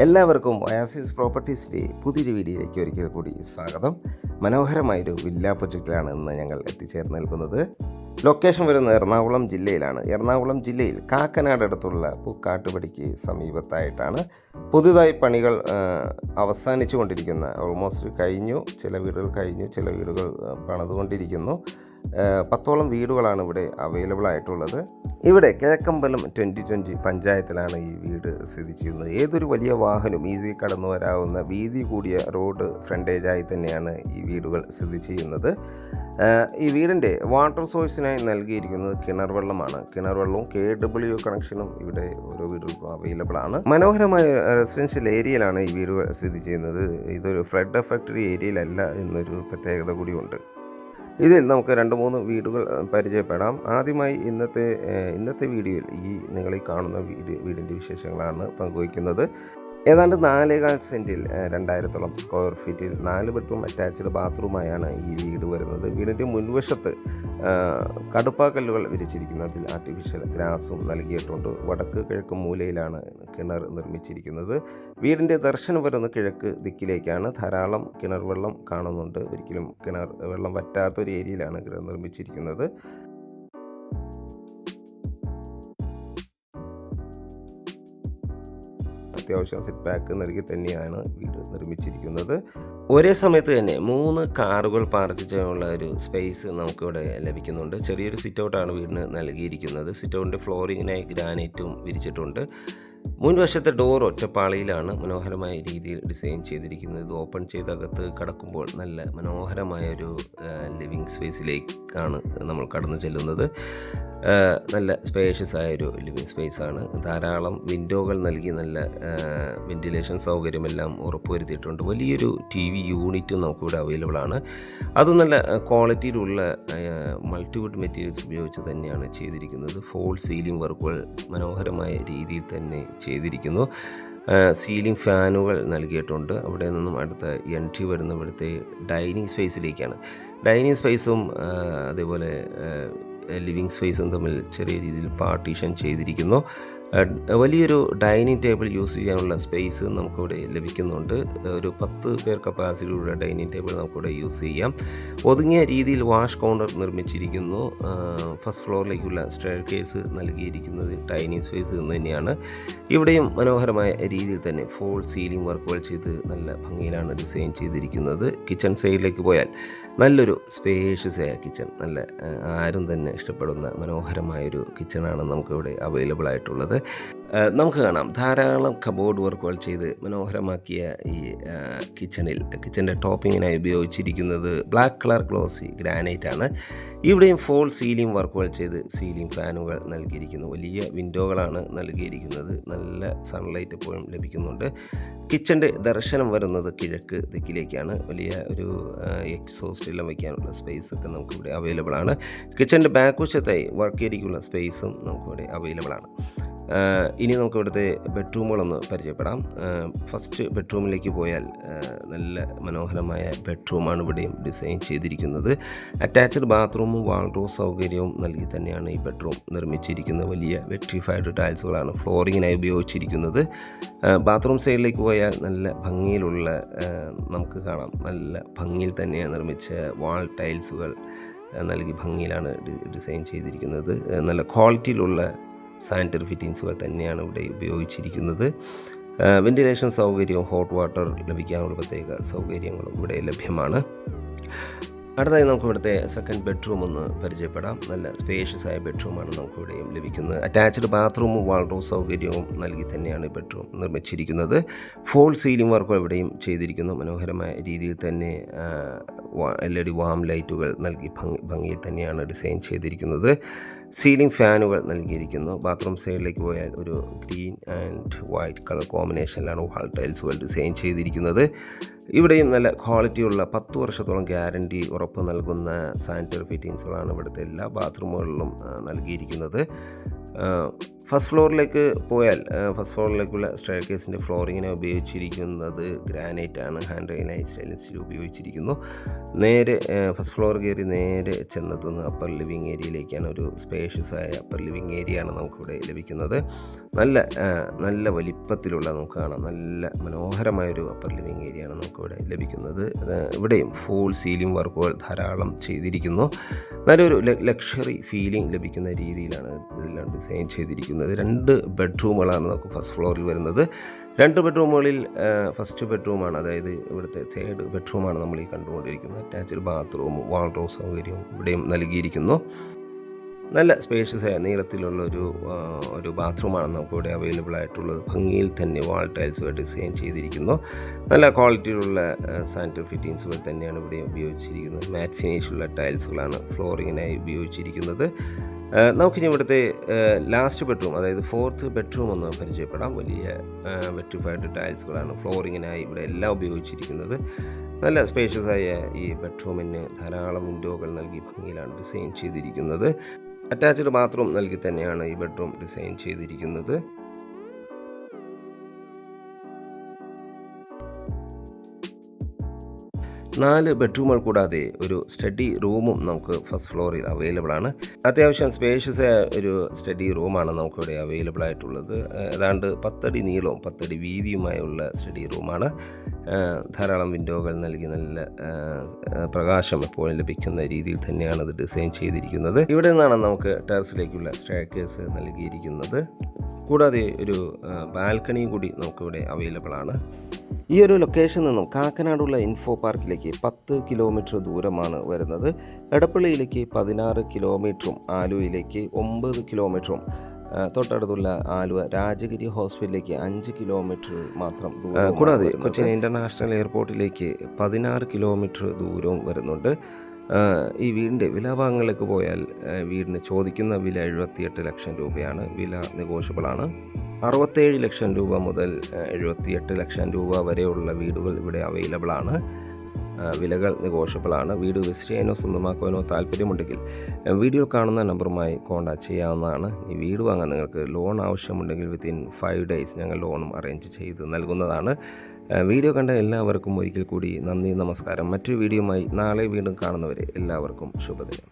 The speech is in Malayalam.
എല്ലാവർക്കും ഒയാസിസ് പ്രോപ്പർട്ടീസിൻ്റെ പുതിയൊരു വീഡിയോയിലേക്ക് ഒരിക്കൽ കൂടി സ്വാഗതം. മനോഹരമായൊരു വില്ല പ്രൊജക്റ്റിലാണ് ഇന്ന് ഞങ്ങൾ എത്തിച്ചേർന്ന് നിൽക്കുന്നത്. ലൊക്കേഷൻ വരുന്നത് എറണാകുളം ജില്ലയിലാണ്. എറണാകുളം ജില്ലയിൽ കാക്കനാട് അടുത്തുള്ള പൂക്കാട്ടുപടിക്ക് സമീപത്തായിട്ടാണ്. പുതുതായി പണികൾ അവസാനിച്ചു കൊണ്ടിരിക്കുന്ന, ഓൾമോസ്റ്റ് കഴിഞ്ഞു, ചില വീടുകൾ കഴിഞ്ഞു, ചില വീടുകൾ പണിതുകൊണ്ടിരിക്കുന്നു. 10ഓളം വീടുകളാണ് ഇവിടെ അവൈലബിൾ ആയിട്ടുള്ളത്. ഇവിടെ കിഴക്കമ്പലം 2020 പഞ്ചായത്തിലാണ് ഈ വീട് സ്ഥിതി ചെയ്യുന്നത്. ഏതൊരു വലിയ വാഹനം ഈസി കടന്നു വരാവുന്ന വീതി കൂടിയ റോഡ് ഫ്രണ്ടേജായി തന്നെയാണ് ഈ വീടുകൾ സ്ഥിതി ചെയ്യുന്നത്. ഈ വീടിൻ്റെ വാട്ടർ സോഴ്സിനായി നൽകിയിരിക്കുന്നത് കിണർ വെള്ളമാണ്. കിണർ വെള്ളവും KW കണക്ഷനും ഇവിടെ ഓരോ വീടുകൾക്കും അവൈലബിൾ ആണ്. മനോഹരമായ റെസിഡൻഷ്യൽ ഏരിയയിലാണ് ഈ വീടുകൾ സ്ഥിതി ചെയ്യുന്നത്. ഇതൊരു ഫ്ലഡ് എഫക്റ്റഡ് ഏരിയയിലല്ല എന്നൊരു പ്രത്യേകത കൂടിയുണ്ട്. ഇതിൽ നമുക്ക് 2-3 വീടുകൾ പരിചയപ്പെടാം. ആദ്യമായി ഇന്നത്തെ വീഡിയോയിൽ നിങ്ങളീ കാണുന്ന വീടിൻ്റെ വിശേഷങ്ങളാണ് പങ്കുവയ്ക്കുന്നത്. ഏതാണ്ട് 4.25 സെൻറ്റിൽ 2000ഓളം സ്ക്വയർ ഫീറ്റിൽ 4 ബെഡ്റൂം അറ്റാച്ച്ഡ് ബാത്റൂമായാണ് ഈ വീട് വരുന്നത്. വീടിൻ്റെ മുൻവശത്ത് കടുപ്പാക്കല്ലുകൾ വിരിച്ചിരിക്കുന്നു. അതിൽ ആർട്ടിഫിഷ്യൽ ഗ്രാസും നൽകിയിട്ടുണ്ട്. വടക്ക് കിഴക്ക് മൂലയിലാണ് കിണർ നിർമ്മിച്ചിരിക്കുന്നത്. വീടിൻ്റെ ദർശനം വരുന്ന കിഴക്ക് ദിക്കിലേക്കാണ്. ധാരാളം കിണർ വെള്ളം കാണുന്നുണ്ട്. ഒരിക്കലും കിണർ വെള്ളം വറ്റാത്തൊരു ഏരിയയിലാണ് കിണർ നിർമ്മിച്ചിരിക്കുന്നത്. അത്യാവശ്യം സെറ്റ് ബാക്ക് നൽകി തന്നെയാണ് വീട് നിർമ്മിച്ചിരിക്കുന്നത്. ഒരേ സമയത്ത് തന്നെ 3 കാറുകൾ പാർക്ക് ചെയ്യാനുള്ള ഒരു സ്പേസ് നമുക്കിവിടെ ലഭിക്കുന്നുണ്ട്. ചെറിയൊരു സിറ്റ് ഔട്ടാണ് വീടിന് നൽകിയിരിക്കുന്നത്. സിറ്റ് ഔട്ടിൻ്റെ ഫ്ലോറിങ്ങിനായി ഗ്രാനൈറ്റും വിരിച്ചിട്ടുണ്ട്. മുൻവശത്തെ ഡോർ ഒറ്റപ്പാളിയിലാണ് മനോഹരമായ രീതിയിൽ ഡിസൈൻ ചെയ്തിരിക്കുന്നത്. ഇത് ഓപ്പൺ ചെയ്ത് അകത്ത് കടക്കുമ്പോൾ നല്ല മനോഹരമായൊരു ലിവിങ് സ്പേസിലേക്കാണ് നമ്മൾ കടന്നു ചെല്ലുന്നത്. നല്ല സ്പേഷ്യസ് ആയൊരു ലിവിങ് സ്പേസാണ്. ധാരാളം വിൻഡോകൾ നൽകി നല്ല വെൻറ്റിലേഷൻ സൗകര്യമെല്ലാം ഉറപ്പുവരുത്തിയിട്ടുണ്ട്. വലിയൊരു TV യൂണിറ്റും നമുക്കിവിടെ അവൈലബിൾ ആണ്. അതും നല്ല ക്വാളിറ്റിയിലുള്ള മൾട്ടിവുഡ് മെറ്റീരിയൽസ് ഉപയോഗിച്ച് തന്നെയാണ് ചെയ്തിരിക്കുന്നത്. ഫോൾ സീലിംഗ് വർക്കുകൾ മനോഹരമായ രീതിയിൽ തന്നെ ചെയ്തിരിക്കുന്നു. സീലിംഗ് ഫാനുകൾ നൽകിയിട്ടുണ്ട്. അവിടെ നിന്നും അടുത്ത എൻട്രി വരുന്ന ഇവിടുത്തെ ഡൈനിങ് സ്പേസിലേക്കാണ്. ഡൈനിങ് സ്പേസും അതേപോലെ ലിവിങ് സ്പേസും തമ്മിൽ ചെറിയ രീതിയിൽ പാർട്ടീഷൻ ചെയ്തിരിക്കുന്നു. വലിയൊരു ഡൈനിങ് ടേബിൾ യൂസ് ചെയ്യാനുള്ള സ്പേസ് നമുക്കിവിടെ ലഭിക്കുന്നുണ്ട്. ഒരു 10 പേർ കപ്പാസിറ്റിയുള്ള ഡൈനിങ് ടേബിൾ നമുക്കിവിടെ യൂസ് ചെയ്യാം. ഒതുങ്ങിയ രീതിയിൽ വാഷ് കൗണ്ടർ നിർമ്മിച്ചിരിക്കുന്നു. ഫസ്റ്റ് ഫ്ലോറിലേക്കുള്ള സ്റ്റെയർ കേസ് നൽകിയിരിക്കുന്നത് ഡൈനിങ് സ്പേസ് എന്ന് തന്നെയാണ്. ഇവിടെയും മനോഹരമായ രീതിയിൽ തന്നെ ഫോൾ സീലിംഗ് വർക്കുകൾ ചെയ്ത് നല്ല ഭംഗിയിലാണ് ഡിസൈൻ ചെയ്തിരിക്കുന്നത്. കിച്ചൺ സൈഡിലേക്ക് പോയാൽ നല്ലൊരു സ്പേഷ്യസ് ആയ കിച്ചൺ, നല്ല ആരും തന്നെ ഇഷ്ടപ്പെടുന്ന മനോഹരമായൊരു കിച്ചണാണ് നമുക്കിവിടെ അവൈലബിൾ ആയിട്ടുള്ളത്. നമുക്ക് കാണാം ധാരാളം കബോർഡ് വർക്കുകൾ ചെയ്ത് മനോഹരമാക്കിയ ഈ കിച്ചൻ്റെ ടോപ്പിങ്ങിനായി ഉപയോഗിച്ചിരിക്കുന്നത് ബ്ലാക്ക് കളർ ഗ്ലോസി ഗ്രാനൈറ്റ് ആണ്. ഇവിടെയും ഫോൾ സീലിംഗ് വർക്കുകൾ ചെയ്ത് സീലിംഗ് ഫാനുകൾ നൽകിയിരിക്കുന്നു. വലിയ വിൻഡോകളാണ് നൽകിയിരിക്കുന്നത്. നല്ല സൺലൈറ്റ് എപ്പോഴും ലഭിക്കുന്നുണ്ട്. കിച്ചൻ്റെ ദർശനം വരുന്നത് കിഴക്ക് ദിക്കിലേക്കാണ്. വലിയ ഒരു എക്സോസ്റ്റ് എല്ലാം വയ്ക്കാനുള്ള സ്പേസ് ഒക്കെ നമുക്കിവിടെ അവൈലബിൾ ആണ്. കിച്ചൻ്റെ ബാക്ക് വശത്തായി വർക്ക് ഏരിയയ്ക്കുള്ള സ്പേസും നമുക്കിവിടെ അവൈലബിൾ ആണ്. ഇനി നമുക്ക് ഇവിടുത്തെ ബെഡ്റൂമുകളൊന്ന് പരിചയപ്പെടാം. ഫസ്റ്റ് ബെഡ്റൂമിലേക്ക് പോയാൽ നല്ല മനോഹരമായ ബെഡ്റൂമാണ് ഇവിടെയും ഡിസൈൻ ചെയ്തിരിക്കുന്നത്. അറ്റാച്ച്ഡ് ബാത്റൂമും വാൾഡ്രോബ് സൗകര്യവും നൽകി തന്നെയാണ് ഈ ബെഡ്റൂം നിർമ്മിച്ചിരിക്കുന്നത്. വലിയ വെട്രിഫൈഡ് ടൈൽസുകളാണ് ഫ്ലോറിങ്ങിനായി ഉപയോഗിച്ചിരിക്കുന്നത്. ബാത്റൂം സൈഡിലേക്ക് പോയാൽ നല്ല ഭംഗിയിലുള്ള, നമുക്ക് കാണാം നല്ല ഭംഗിയിൽ തന്നെയാണ് നിർമ്മിച്ച വാൾ ടൈൽസുകൾ നൽകി ഭംഗിയിലാണ് ഡിസൈൻ ചെയ്തിരിക്കുന്നത്. നല്ല ക്വാളിറ്റിയിലുള്ള സാനിറ്ററി ഫിറ്റിങ്സുകൾ തന്നെയാണ് ഇവിടെ ഉപയോഗിച്ചിരിക്കുന്നത്. വെൻറ്റിലേഷൻ സൗകര്യവും ഹോട്ട് വാട്ടർ ലഭിക്കാനുള്ള പ്രത്യേക സൗകര്യങ്ങളും ഇവിടെ ലഭ്യമാണ്. അടുത്തായി നമുക്ക് ഇവിടുത്തെ സെക്കൻഡ് ബെഡ്റൂം ഒന്ന് പരിചയപ്പെടാം. നല്ല സ്പേഷ്യസ് ആയ ബെഡ്റൂമാണ് നമുക്കിവിടെയും ലഭിക്കുന്നത്. അറ്റാച്ച്ഡ് ബാത്റൂമും വാൾഡ്രോബ് സൗകര്യവും നൽകി തന്നെയാണ് ഈ ബെഡ്റൂം നിർമ്മിച്ചിരിക്കുന്നത്. ഫോൾ സീലിംഗ് വർക്കുകൾ ഇവിടെയും ചെയ്തിരിക്കുന്നു. മനോഹരമായ രീതിയിൽ തന്നെ LED വാം ലൈറ്റുകൾ നൽകി ഭംഗിയിൽ തന്നെയാണ് ഡിസൈൻ ചെയ്തിരിക്കുന്നത്. സീലിംഗ് ഫാനുകൾ നൽകിയിരിക്കുന്നു. ബാത്റൂം സൈഡിലേക്ക് പോയാൽ ഒരു ഗ്രീൻ ആൻഡ് വൈറ്റ് കളർ കോമ്പിനേഷനിലാണ് വാൾ ടൈൽസുകൾ ഡിസൈൻ ചെയ്തിരിക്കുന്നത്. ഇവിടെയും നല്ല ക്വാളിറ്റിയുള്ള 10 വർഷത്തോളം ഗ്യാരണ്ടി ഉറപ്പ് നൽകുന്ന സാനിറ്ററി ഫിറ്റിങ്സുകളാണ് ഇവിടുത്തെ എല്ലാ ബാത്റൂമുകളിലും നൽകിയിരിക്കുന്നത്. ഫസ്റ്റ് ഫ്ലോറിലേക്ക് പോയാൽ ഫസ്റ്റ് ഫ്ലോറിലേക്കുള്ള സ്റ്റെയർകേസിൻ്റെ ഫ്ലോറിങ്ങിനെ ഉപയോഗിച്ചിരിക്കുന്നത് ഗ്രാനൈറ്റ് ആണ്. ഹാൻഡ് റെയിലായി സ്റ്റെയിൻലെസ് സ്റ്റീൽ ഉപയോഗിച്ചിരിക്കുന്നു. നേരെ ഫസ്റ്റ് ഫ്ലോർ കയറി നേരെ ചെന്നെത്തുന്ന അപ്പർ ലിവിങ് ഏരിയയിലേക്കാണ്. ഒരു സ്പേഷ്യസ് ആയ അപ്പർ ലിവിങ് ഏരിയ ആണ് നമുക്കിവിടെ ലഭിക്കുന്നത്. നല്ല വലിപ്പത്തിലുള്ള നമുക്ക് കാണാം, നല്ല മനോഹരമായൊരു അപ്പർ ലിവിങ് ഏരിയ ആണ് നമുക്കിവിടെ ലഭിക്കുന്നത്. ഇവിടെയും ഫുൾ സീലിംഗ് വർക്കുകൾ ധാരാളം ചെയ്തിരിക്കുന്നു. നല്ലൊരു ലക്ഷറി ഫീലിംഗ് ലഭിക്കുന്ന രീതിയിലാണ് ഇതെല്ലാം ഡിസൈൻ ചെയ്തിരിക്കുന്നത്. 2 ബെഡ്റൂമുകളാണ് നമുക്ക് ഫസ്റ്റ് ഫ്ലോറിൽ വരുന്നത്. 2 ബെഡ്റൂമുകളിൽ ഫസ്റ്റ് ബെഡ്റൂമാണ്, അതായത് ഇവിടുത്തെ 3rd ബെഡ്റൂമാണ് നമ്മൾ ഈ കണ്ടുകൊണ്ടിരിക്കുന്നത്. അറ്റാച്ച്ഡ് ബാത്റൂമും വാൾഡ്രോബ് സൗകര്യവും ഇവിടെയും നൽകിയിരിക്കുന്നു. നല്ല സ്പേഷ്യസ് ആയ നീളത്തിലുള്ള ഒരു ബാത്റൂമാണ് നമുക്കിവിടെ അവൈലബിൾ ആയിട്ടുള്ളത്. ഭംഗിയിൽ തന്നെ വാൾ ടൈൽസുകൾ ഡിസൈൻ ചെയ്തിരിക്കുന്നു. നല്ല ക്വാളിറ്റിയിലുള്ള സാനിറ്ററി ഫിറ്റിങ്സുകൾ തന്നെയാണ് ഇവിടെ ഉപയോഗിച്ചിരിക്കുന്നത്. മാറ്റ് ഫിനിഷുള്ള ടൈൽസുകളാണ് ഫ്ലോറിങ്ങിനായി ഉപയോഗിച്ചിരിക്കുന്നത്. നമുക്കിനി ഇവിടുത്തെ ലാസ്റ്റ് ബെഡ്റൂം, അതായത് 4th ബെഡ്റൂം ഒന്ന് പരിചയപ്പെടാം. വലിയ വെട്രിഫൈഡ് ടൈൽസുകളാണ് ഫ്ലോറിങ്ങിനായി ഇവിടെ എല്ലാം ഉപയോഗിച്ചിരിക്കുന്നത്. നല്ല സ്പേഷ്യസ് ആയ ഈ ബെഡ്റൂമിന് ധാരാളം വിൻഡോകൾ നൽകി ഭംഗിയിലാണ് ഡിസൈൻ ചെയ്തിരിക്കുന്നത്. അറ്റാച്ച്ഡ് ബാത്റൂം നൽകി തന്നെയാണ് ഈ ബെഡ്റൂം ഡിസൈൻ ചെയ്തിരിക്കുന്നത്. നാല് ബെഡ്റൂമുകൾ കൂടാതെ ഒരു സ്റ്റഡി റൂമും നമുക്ക് ഫസ്റ്റ് ഫ്ലോറിൽ അവൈലബിൾ ആണ്. അത്യാവശ്യം സ്പേഷ്യസ് ആയ ഒരു സ്റ്റഡി റൂമാണ് നമുക്കിവിടെ അവൈലബിൾ ആയിട്ടുള്ളത്. ഏതാണ്ട് 10 അടി നീളവും 10 അടി വീതിയുമായുള്ള സ്റ്റഡി റൂമാണ്. ധാരാളം വിൻഡോകൾ നൽകി നല്ല പ്രകാശം എപ്പോഴും ലഭിക്കുന്ന രീതിയിൽ തന്നെയാണ് ഇത് ഡിസൈൻ ചെയ്തിരിക്കുന്നത്. ഇവിടെ നിന്നാണ് നമുക്ക് ടെറസിലേക്കുള്ള സ്റ്റെയർകേസ് നൽകിയിരിക്കുന്നത്. കൂടാതെ ഒരു ബാൽക്കണിയും കൂടി നമുക്കിവിടെ അവൈലബിൾ ആണ്. ഈ ഒരു ലൊക്കേഷനിൽ നിന്നും കാക്കനാടുള്ള ഇൻഫോ പാർക്കിലേക്ക് 10 കിലോമീറ്റർ ദൂരമാണ് വരുന്നത്. എടപ്പള്ളിയിലേക്ക് 16 കിലോമീറ്ററും ആലുവയിലേക്ക് 9 കിലോമീറ്ററും തൊട്ടടുത്തുള്ള ആലുവ രാജഗിരി ഹോസ്പിറ്റലിലേക്ക് 5 കിലോമീറ്റർ മാത്രം ദൂരം. കൂടാതെ കൊച്ചിൻ ഇൻ്റർനാഷണൽ എയർപോർട്ടിലേക്ക് 16 കിലോമീറ്റർ ദൂരവും വരുന്നുണ്ട്. ഈ വീടിൻ്റെ വിലാഭാഗങ്ങളിലേക്ക് പോയാൽ വീടിന് ചോദിക്കുന്ന വില 78 ലക്ഷം രൂപയാണ്. വില നെഗോഷ്യബിളാണ്. 67 ലക്ഷം രൂപ മുതൽ 78 ലക്ഷം രൂപ വരെയുള്ള വീടുകൾ ഇവിടെ അവൈലബിൾ ആണ്. വിലകൾ നെഗോഷ്യബിളാണ്. വീട് വിസിറ്റ് ചെയ്യാനോ സ്വന്തമാക്കുവാനോ താല്പര്യമുണ്ടെങ്കിൽ വീഡിയോ കാണുന്ന നമ്പറുമായി കോൺടാക്ട് ചെയ്യാവുന്നതാണ്. ഈ വീട് വാങ്ങാൻ നിങ്ങൾക്ക് ലോൺ ആവശ്യമുണ്ടെങ്കിൽ വിത്തിൻ 5 days ഞങ്ങൾ ലോണും അറേഞ്ച് ചെയ്ത് നൽകുന്നതാണ്. വീഡിയോ കണ്ട എല്ലാവർക്കും ഒരിക്കൽ കൂടി നന്ദി, നമസ്കാരം. മറ്റൊരു വീഡിയോയുമായി നാളെ വീണ്ടും കാണുന്നവരെ എല്ലാവർക്കും ശുഭദിനം.